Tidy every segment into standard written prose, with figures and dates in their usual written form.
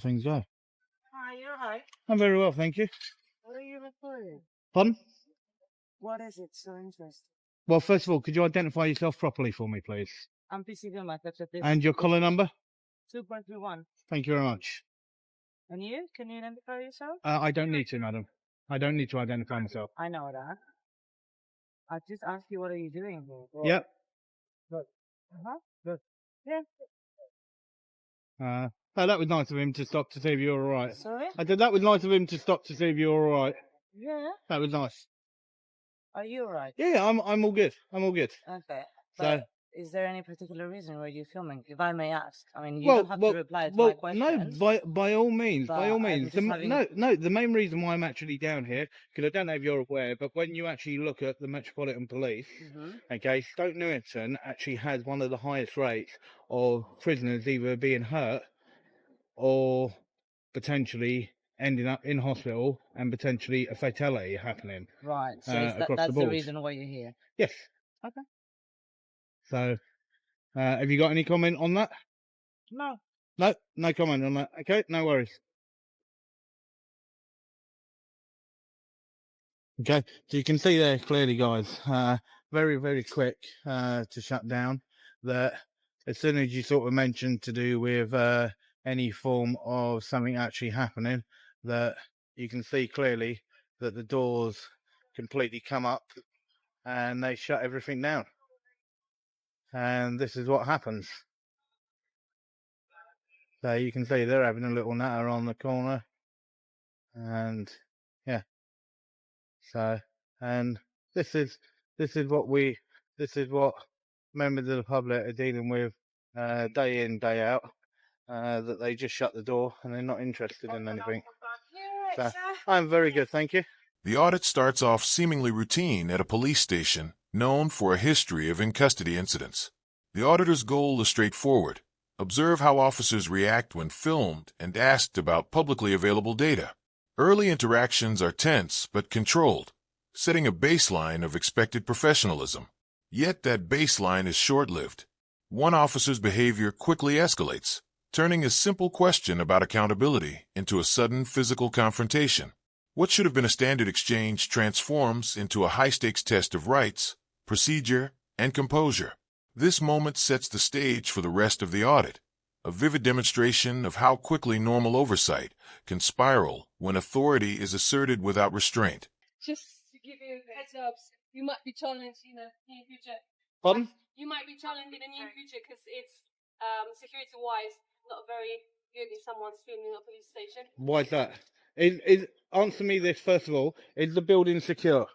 Things go. Hi, you're right. I'm very well, thank you. What are you recording? Pardon? What is it so interesting? Well, first of all, could you identify yourself properly for me, please? I'm PC doing my steps at this. And your collar number? 2.31. Thank you very much. And you? Can you identify yourself? I don't need to, madam. I don't need to identify myself. I know that. I just asked you, what are you doing here? Well, Yep. Good. Good. Yeah. Oh, that was nice of him to stop to see if you're all right. Sorry? I said that was nice of him to stop to see if you're all right. Yeah. That was nice. Are you alright? Yeah, I'm all good. I'm all good. Okay. So, But is there any particular reason why you're filming? If I may ask. I mean, you don't have to reply to my questions. No, by all means, but by all means. I'm just having- No, the main reason why I'm actually down here, because I don't know if you're aware, but when you actually look at the Metropolitan Police, okay, Stoke Newington actually has one of the highest rates of prisoners either being hurt or potentially ending up in hospital and potentially a fatality happening. Right. So across that's the board. the reason why you're here. Yes. Okay. So, have you got any comment on that? No. No comment on that. Okay, no worries. Okay, so you can see there clearly, guys, very, very quick to shut down. That as soon as you sort of mentioned to do with any form of something actually happening, that you can see clearly that the doors completely come up and they shut everything down. And this is what happens. So you can see they're having a little natter on the corner, and yeah. So, and this is what members of the public are dealing with day in, day out. That they just shut the door and they're not interested in anything. So, I'm very good, thank you. The audit starts off seemingly routine at a police station known for a history of in-custody incidents. The auditor's goal is straightforward. Observe how officers react when filmed and asked about publicly available data. Early interactions are tense but controlled, setting a baseline of expected professionalism. Yet that baseline is short-lived. One officer's behavior quickly escalates, turning a simple question about accountability into a sudden physical confrontation. What should have been a standard exchange transforms into a high-stakes test of rights, procedure, and composure. This moment sets the stage for the rest of the audit, a vivid demonstration of how quickly normal oversight can spiral when authority is asserted without restraint. Just to give you a heads up, you might be challenged in the near future. Pardon? You might be challenged in the near future because it's security-wise not very good if someone's filming a police station. Why is that? Answer me this first of all. Is the building secure?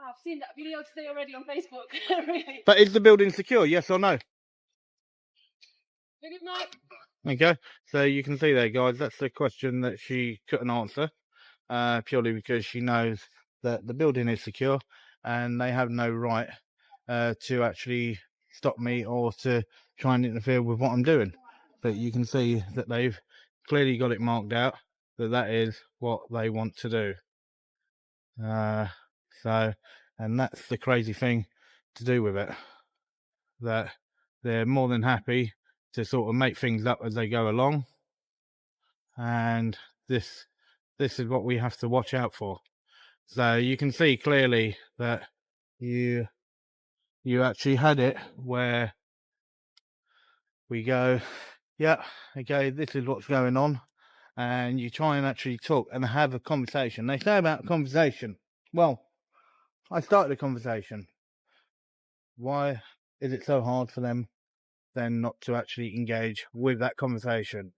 I've seen that video today already on Facebook. Really. But is the building secure? Yes or no? Good night. Okay, so you can see there, guys, that's the question that she couldn't answer, purely because she knows that the building is secure and they have no right to actually stop me or to try and interfere with what I'm doing. But you can see that they've clearly got it marked out that that is what they want to do. And that's the crazy thing to do with it, that they're more than happy to sort of make things up as they go along, and this is what we have to watch out for. So you can see clearly that you actually had it where we go, yeah, okay, this is what's going on, and you try and actually talk and have a conversation. They say about conversation. Well, I started a conversation. Why is it so hard for them then not to actually engage with that conversation?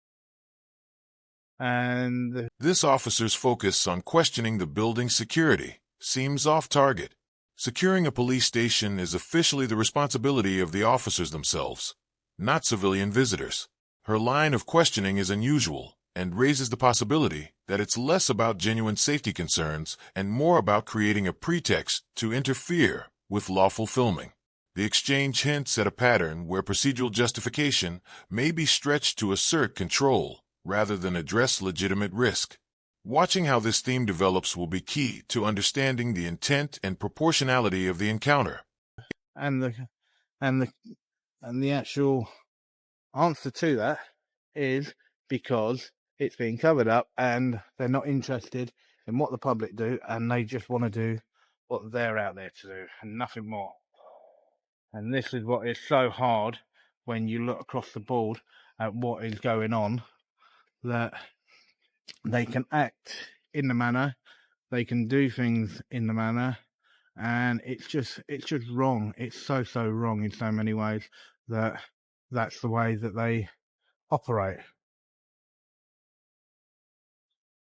And this officer's focus on questioning the building's security seems off target. Securing a police station is officially the responsibility of the officers themselves, not civilian visitors. Her line of questioning is unusual and raises the possibility that it's less about genuine safety concerns and more about creating a pretext to interfere with lawful filming. The exchange hints at a pattern where procedural justification may be stretched to assert control rather than address legitimate risk. Watching how this theme develops will be key to understanding the intent and proportionality of the encounter. And the actual answer to that is because it's being covered up, and they're not interested in what the public do, and they just want to do what they're out there to do and nothing more. And this is what is so hard when you look across the board at what is going on, that they can act in the manner, they can do things in the manner, and it's just wrong. It's so wrong in so many ways, that that's the way that they operate.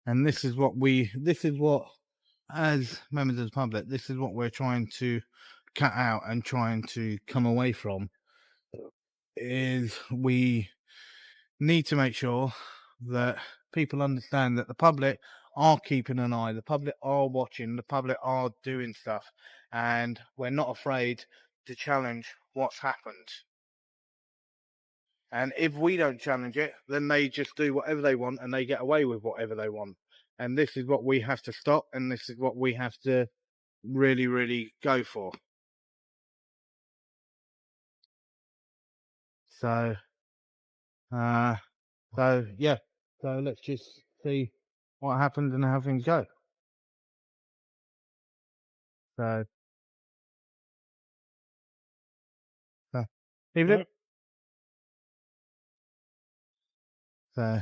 And this is what as members of the public, this is what we're trying to cut out and trying to come away from, is we need to make sure that people understand that the public are keeping an eye, the public are watching, the public are doing stuff, and we're not afraid to challenge what's happened. And if we don't challenge it, then they just do whatever they want and they get away with whatever they want. And this is what we have to stop, and this is what we have to really, really go for. So yeah. So let's just see what happens and how things go. So evening. So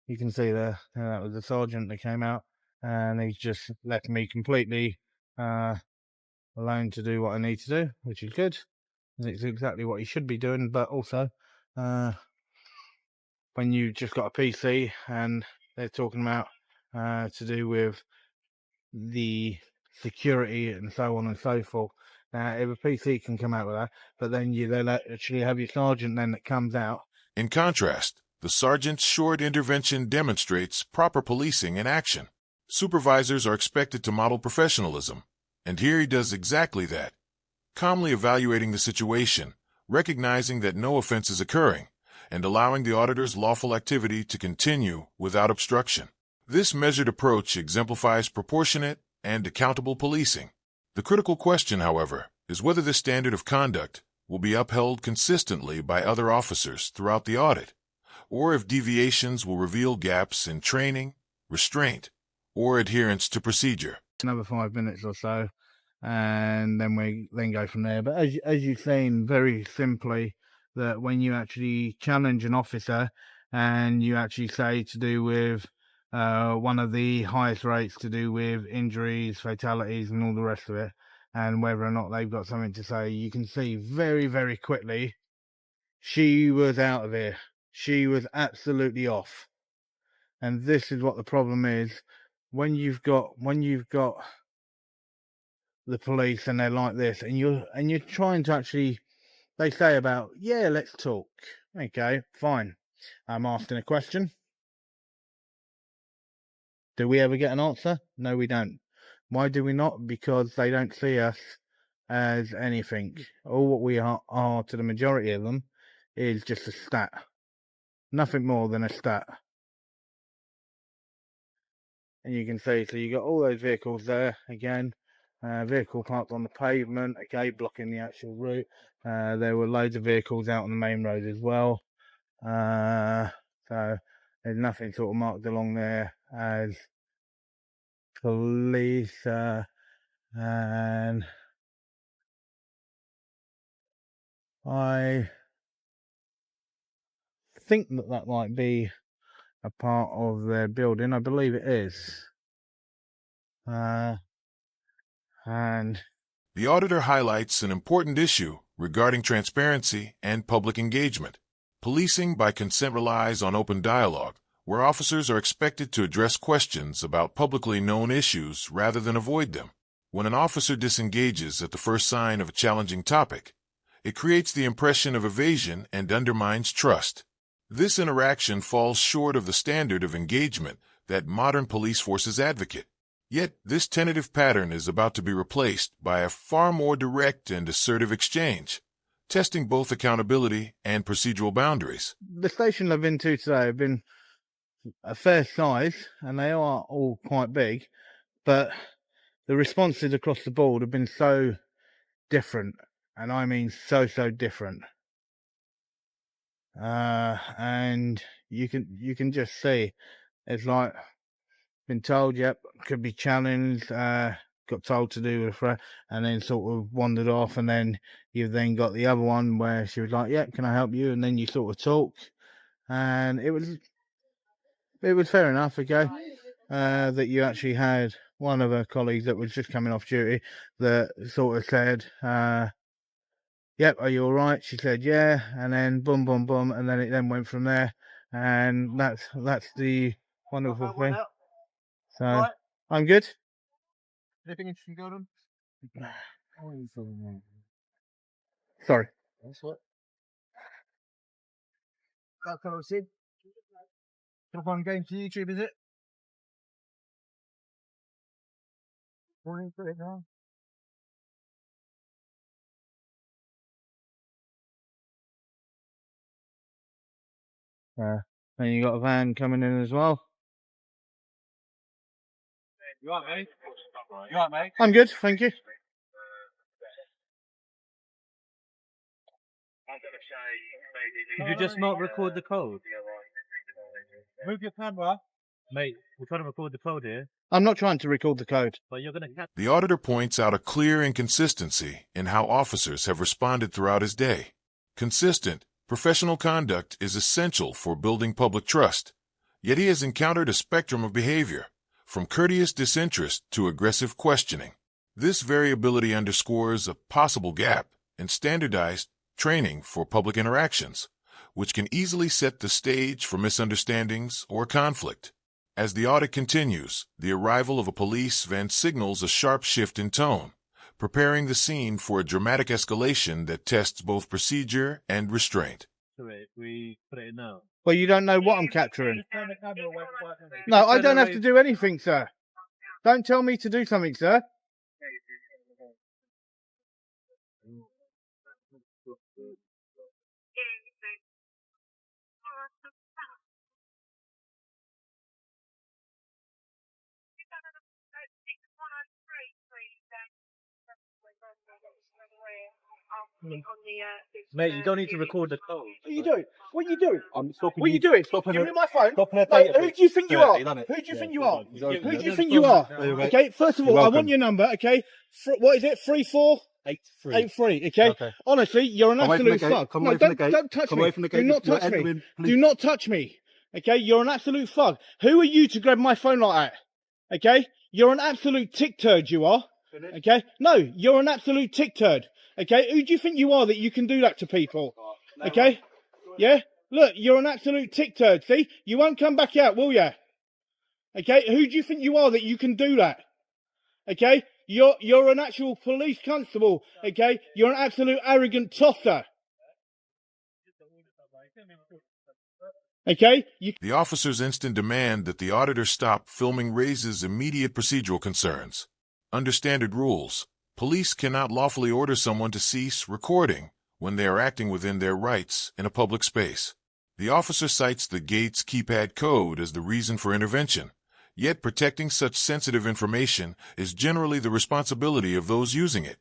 you can see there, that was the sergeant that came out, and he's just left me completely alone to do what I need to do, which is good. It's exactly what he should be doing. But also, when you just got a PC and they're talking about to do with the security and so on and so forth. Now, if a PC can come out with that, but then you then actually have your sergeant then that comes out. In contrast, the sergeant's short intervention demonstrates proper policing in action. Supervisors are expected to model professionalism, and here he does exactly that, calmly evaluating the situation, recognizing that no offense is occurring, and allowing the auditor's lawful activity to continue without obstruction. This measured approach exemplifies proportionate and accountable policing. The critical question, however, is whether this standard of conduct will be upheld consistently by other officers throughout the audit, or if deviations will reveal gaps in training, restraint, or adherence to procedure. Another 5 minutes or so, and then we go from there. But as you've seen, very simply, that when you actually challenge an officer and you actually say to do with one of the highest rates to do with injuries, fatalities, and all the rest of it, and whether or not they've got something to say, you can see very, very quickly she was out of here. She was absolutely off. And this is what the problem is. When you've got the police and they're like this, and you're trying to actually, they say about, yeah, let's talk. Okay, fine. I'm asking a question. Do we ever get an answer? No, we don't. Why do we not? Because they don't see us as anything. All what we are to the majority of them is just a stat. Nothing more than a stat. And you can see, so you got all those vehicles there again. Vehicle parked on the pavement, okay, blocking the actual route. There were loads of vehicles out on the main road as well. So there's nothing sort of marked along there as police, and I think that might be a part of their building. I believe it is. And the auditor highlights an important issue regarding transparency and public engagement. Policing by consent relies on open dialogue, where officers are expected to address questions about publicly known issues rather than avoid them. When an officer disengages at the first sign of a challenging topic, it creates the impression of evasion and undermines trust. This interaction falls short of the standard of engagement that modern police forces advocate. Yet, this tentative pattern is about to be replaced by a far more direct and assertive exchange, testing both accountability and procedural boundaries. The station I've been to today have been a fair size, and they are all quite big, but the responses across the board have been so different, and I mean so different. And you can just see it's like been told, yep, could be challenged, got told to do with a threat, and then sort of wandered off, and then you've then got the other one where she was like, yeah, can I help you? And then you sort of talk, and it was fair enough, okay, that you actually had one of her colleagues that was just coming off duty that sort of said, yep, are you all right? She said, yeah, and then boom, boom, boom, and then it then went from there, and that's the wonderful thing. So, right. I'm good. Anything interesting going on? Sorry. That's what. That's what I was saying. Can I find games for YouTube, is it? Morning, put it down. And you got a van coming in as well. You alright, mate? You alright, mate? I'm good, thank you. Could you just not record the code? Move your camera. Mate, we're trying to record the code here. I'm not trying to record the code. But you're going to... The auditor points out a clear inconsistency in how officers have responded throughout his day. Consistent, professional conduct is essential for building public trust, yet he has encountered a spectrum of behavior, from courteous disinterest to aggressive questioning. This variability underscores a possible gap in standardized training for public interactions, which can easily set the stage for misunderstandings or conflict. As the audit continues, the arrival of a police van signals a sharp shift in tone, preparing the scene for a dramatic escalation that tests both procedure and restraint. We put it in now. Well, you don't know what I'm capturing. No, I don't have to do anything, sir. Don't tell me to do something, sir. Mate, you don't need to record the code. What are you doing? What are you doing? I'm stopping What are you doing? Stopping Give me my phone. Stopping a No, data. who do you think you are? Who do you think you are? Who do you think you are? Okay, first of all, I want your number, okay? What is it? 3483. Okay? Honestly, you're an absolute fuck. Come No, away from the gate. don't touch Come me. away from the gate. Do not You're touch me. entering, Do not touch me. Okay? You're an absolute fuck. Who are you to grab my phone like that? Okay? You're an absolute tick turd, you are. Okay? No, you're an absolute tick turd. Okay? Who do you think you are that you can do that to people? Okay? Yeah? Look, you're an absolute tick turd, see? You won't come back out, will you? Okay? Who do you think you are that you can do that? Okay? You're an actual police constable. Okay? You're an absolute arrogant tosser. Okay? The officer's instant demand that the auditor stop filming raises immediate procedural concerns. Under standard rules, police cannot lawfully order someone to cease recording when they are acting within their rights in a public space. The officer cites the gate's keypad code as the reason for intervention, yet protecting such sensitive information is generally the responsibility of those using it,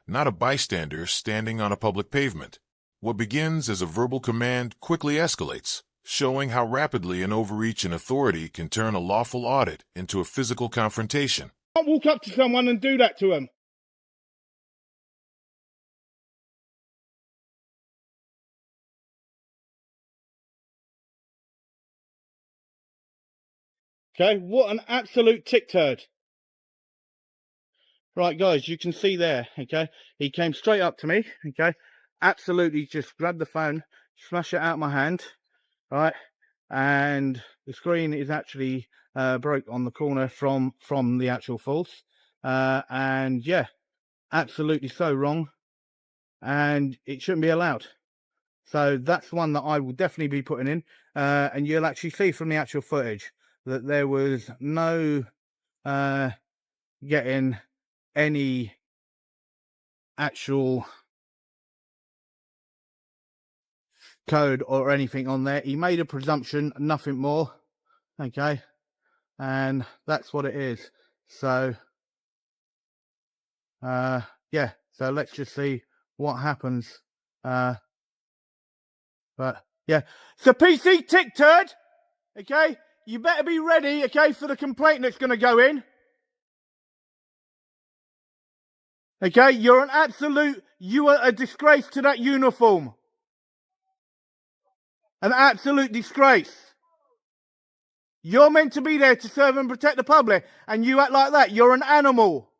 not a bystander standing on a public pavement. What begins as a verbal command quickly escalates, showing how rapidly an overreach in authority can turn a lawful audit into a physical confrontation. You can't walk up to someone and do that to them. Okay, what an absolute tick turd. Right, guys, you can see there, okay, he came straight up to me, okay, absolutely just grabbed the phone, smashed it out of my hand, right, and the screen is actually broke on the corner from the actual falls, and yeah, absolutely so wrong, and it shouldn't be allowed. So that's one that I will definitely be putting in, and you'll actually see from the actual footage that there was no getting any actual code or anything on there. He made a presumption, nothing more. Okay, and that's what it is. So yeah, so let's just see what happens. But yeah, so PC tick turd. Okay, You better be ready, okay, for the complaint that's going to go in. Okay, you are a disgrace to that uniform. An absolute disgrace. You're meant to be there to serve and protect the public, and you act like that. You're an animal.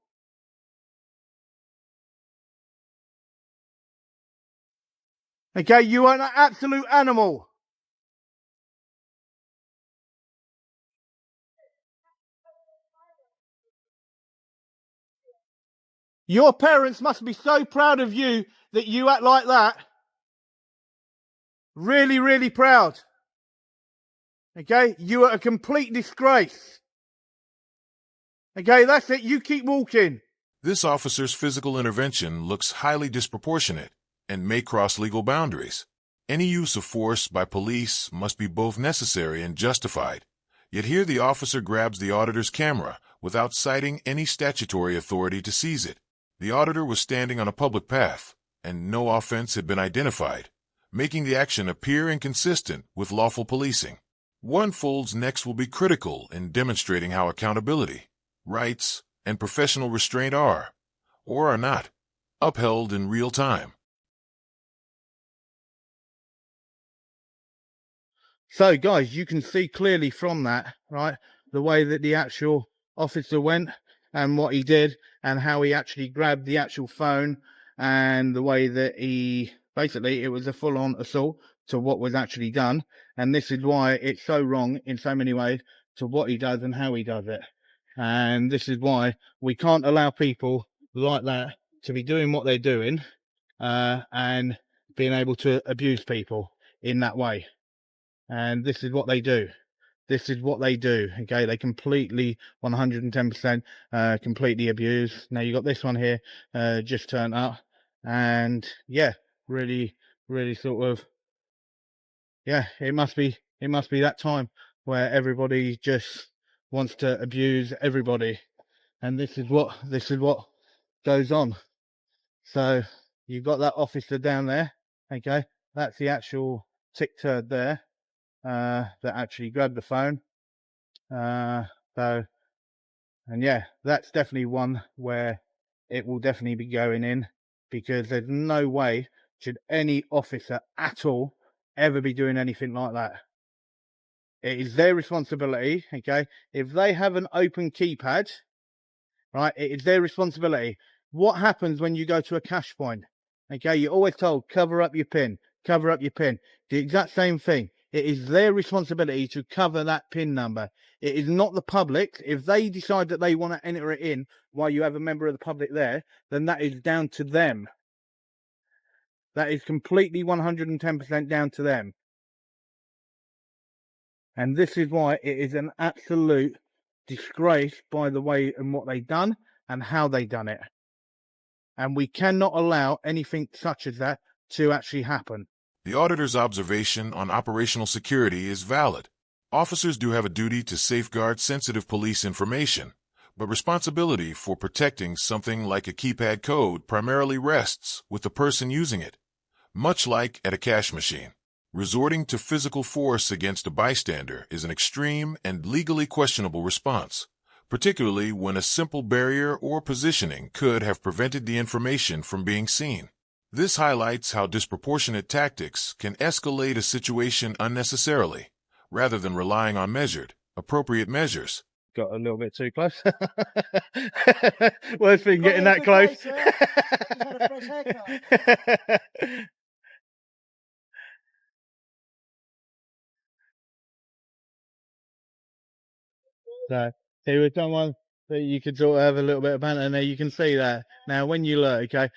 Okay, you are an absolute animal. Your parents must be so proud of you that you act like that. Really, really proud. Okay, you are a complete disgrace. Okay, that's it. You keep walking. This officer's physical intervention looks highly disproportionate and may cross legal boundaries. Any use of force by police must be both necessary and justified. Yet here the officer grabs the auditor's camera without citing any statutory authority to seize it. The auditor was standing on a public path, and no offense had been identified, making the action appear inconsistent with lawful policing. One fold's next will be critical in demonstrating how accountability, rights, and professional restraint are, or are not, upheld in real time. So, guys, you can see clearly from that, right, the way that the actual officer went and what he did and how he actually grabbed the actual phone and the way that he, basically, it was a full-on assault to what was actually done. And this is why it's so wrong in so many ways to what he does and how he does it. And this is why we can't allow people like that to be doing what they're doing and being able to abuse people in that way. And this is what they do. This is what they do. Okay, they completely 110% completely abuse. Now you got this one here just turned up, and yeah, really sort of, yeah, it must be that time where everybody just wants to abuse everybody, and this is what goes on. So you've got that officer down there. Okay, that's the actual tick turd there that actually grabbed the phone. So, and yeah, that's definitely one where it will definitely be going in, because there's no way should any officer at all ever be doing anything like that. It is their responsibility. Okay, if they have an open keypad, right, it is their responsibility. What happens when you go to a cash point? Okay, you're always told cover up your pin, cover up your pin. The exact same thing. It is their responsibility to cover that PIN number. It is not the public. If they decide that they want to enter it in while you have a member of the public there, then that is down to them. That is completely 110% down to them. And this is why it is an absolute disgrace by the way and what they've done and how they done it. And we cannot allow anything such as that to actually happen. The auditor's observation on operational security is valid. Officers do have a duty to safeguard sensitive police information, but responsibility for protecting something like a keypad code primarily rests with the person using it. Much like at a cash machine, resorting to physical force against a bystander is an extreme and legally questionable response, particularly when a simple barrier or positioning could have prevented the information from being seen. This highlights how disproportionate tactics can escalate a situation unnecessarily, rather than relying on measured, appropriate measures. Got a little bit too close. Worst thing getting that close. So, here was someone that you could sort of have a little bit of banter there. You can see that. Now, when you look, okay,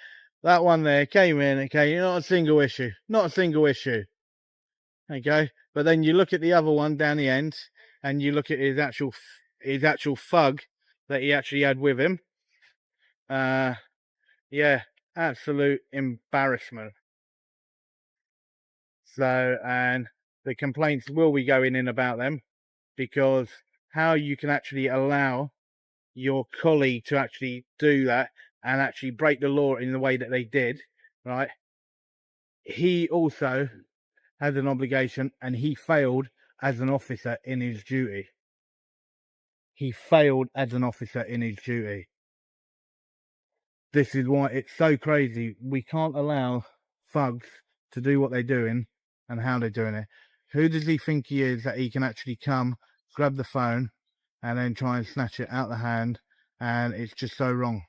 that one there came in, okay, not a single issue. Not a single issue. Okay, but then you look at the other one down the end, and you look at his actual thug that he actually had with him. Yeah, absolute embarrassment. So, and the complaints will be going in about them, because how you can actually allow your colleague to actually do that and actually break the law in the way that they did, right? He also had an obligation, and he failed as an officer in his duty. He failed as an officer in his duty. This is why it's so crazy. We can't allow thugs to do what they're doing and how they're doing it. Who does he think he is that he can actually come, grab the phone, and then try and snatch it out of the hand? And it's just so wrong.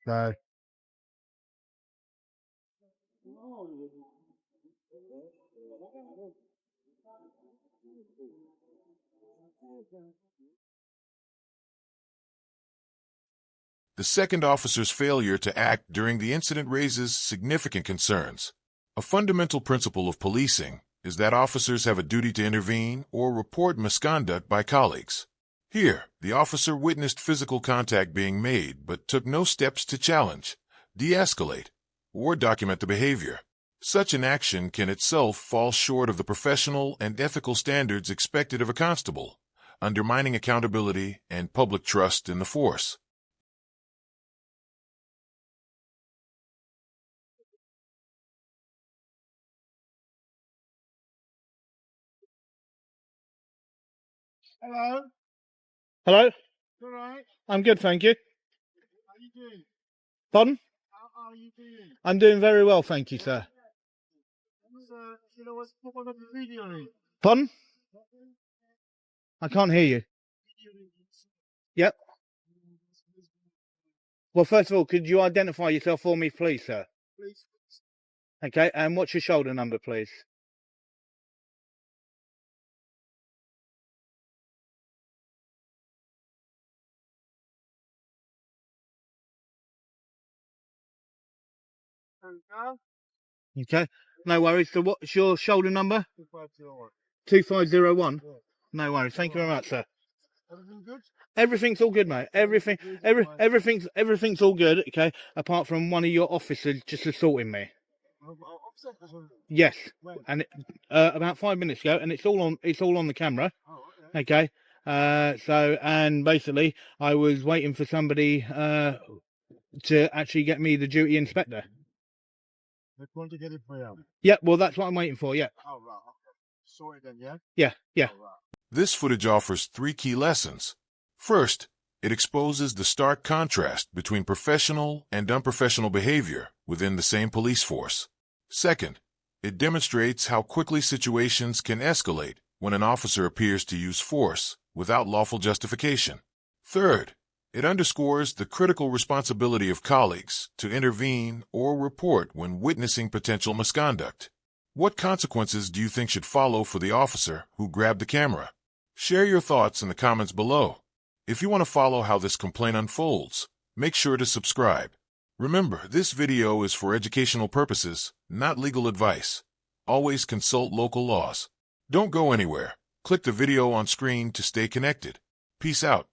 So the second officer's failure to act during the incident raises significant concerns. A fundamental principle of policing is that officers have a duty to intervene or report misconduct by colleagues. Here, the officer witnessed physical contact being made but took no steps to challenge, de-escalate, or document the behavior. Such an action can itself fall short of the professional and ethical standards expected of a constable, undermining accountability and public trust in the force. Hello. hello? All right. I'm good, thank you. How you doing? Pardon? How are you doing? I'm doing very well, thank you, sir. You know what's going on with the video? Pardon? I can't hear you. Yep. Well, first of all, could you identify yourself for me, please, sir? Please. Okay, and what's your shoulder number, please? Okay, no worries. So what's your shoulder number? 2501. 2501? Yeah. No worries. Thank you very much, sir. Everything good? Everything's all good, mate. Everything's all good, okay? Apart from one of your officers just assaulting me. Yes. When? And about 5 minutes ago, and it's all on the camera. Oh, okay. Okay. So, and basically I was waiting for somebody to actually get me the duty inspector. They're going to get it for you. Yeah, well, that's what I'm waiting for. Yeah. Oh, right. Okay. Sorry then, yeah? Yeah. Oh, right. This footage offers 3 key lessons. First, it exposes the stark contrast between professional and unprofessional behavior within the same police force. Second, it demonstrates how quickly situations can escalate when an officer appears to use force without lawful justification. Third, it underscores the critical responsibility of colleagues to intervene or report when witnessing potential misconduct. What consequences do you think should follow for the officer who grabbed the camera? Share your thoughts in the comments below. If you want to follow how this complaint unfolds, make sure to subscribe. Remember, this video is for educational purposes, not legal advice. Always consult local laws. Don't go anywhere. Click the video on screen to stay connected. Peace out.